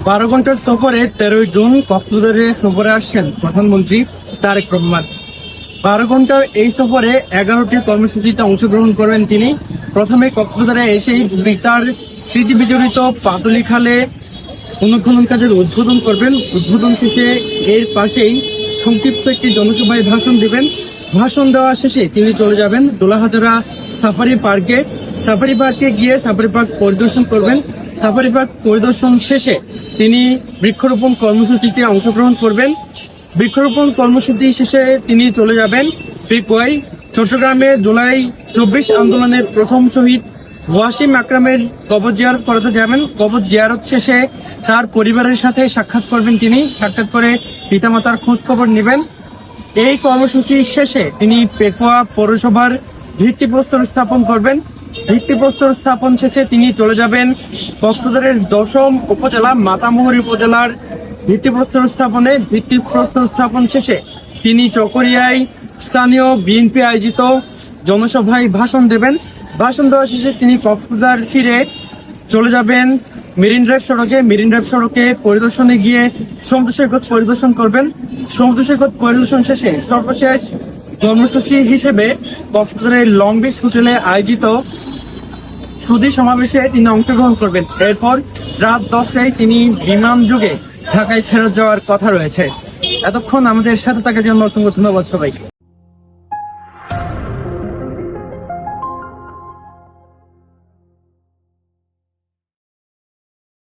12 ঘন্টার সফরে 13 জুন কক্সবাজারে সফরে আসছেন প্রধানমন্ত্রী তারেক রহমান। 12 ঘন্টার এই সফরে 11টি কর্মসূচিতে অংশগ্রহণ করবেন তিনি। প্রথমে কক্সবাজারে এসেই তার স্মৃতি বিজড়িত পাটুলি খালে পুনঃখনন কাজের উদ্বোধন করবেন। উদ্বোধন শেষে এর পাশেই সংক্ষিপ্ত একটি জনসভায় ভাষণ দিবেন। ভাষণ দেওয়া শেষে তিনি চলে যাবেন দোলাহাজারা সাফারি পার্কে। সাফারি পার্কে গিয়ে সাফারি পার্ক পরিদর্শন করবেন। সাফারি পার্ক পরিদর্শন শেষে তিনি বৃক্ষরোপণ কর্মসূচিতে অংশগ্রহণ করবেন। বৃক্ষরোপণ কর্মসূচি শেষে তিনি চলে যাবেন পিকওয়াই। চট্টগ্রামে জুলাই 24 আন্দোলনের প্রথম শহীদ ওয়াসিম আকরামের কবর জিয়ারত করাতে যাবেন। কবর জিয়ারত শেষে তার পরিবারের সাথে সাক্ষাৎ করবেন তিনি। সাক্ষাৎ করে পিতামাতার খোঁজ খবর নেবেন। এই কর্মসূচি শেষে তিনি পেকুয়া পৌরসভার ভিত্তিপ্রস্তর স্থাপন করবেন। ভিত্তিপ্রস্তর স্থাপন শেষে তিনি চলে যাবেন কক্সবাজারের 10ম উপজেলা মাতামুহুরী উপজেলার ভিত্তিপ্রস্তর স্থাপনে। ভিত্তিপ্রস্তর স্থাপন শেষে তিনি চকরিয়ায় স্থানীয় বিএনপি আয়োজিত জনসভায় ভাষণ দেবেন। ভাষণ দেওয়া শেষে তিনি কক্সবাজার ফিরে চলে যাবেন মেরিন ড্রাইভ সড়কে। মেরিন ড্রাইভ সড়কে পরিদর্শনে গিয়ে সমুদ্র সৈকত পরিদর্শন করবেন। সমুদ্র সৈকত পরিদর্শন শেষে সর্বশেষ কর্মসূচি হিসেবে কক্সবাজারের লং বিচ হোটেলে আয়োজিত সুধী সমাবেশে তিনি অংশগ্রহণ করবেন। এরপর রাত 10টায় তিনি বিমান যোগে ঢাকায় ফেরত যাওয়ার কথা রয়েছে। এতক্ষণ আমাদের সাথে থাকার জন্য অসংখ্য ধন্যবাদ সবাইকে।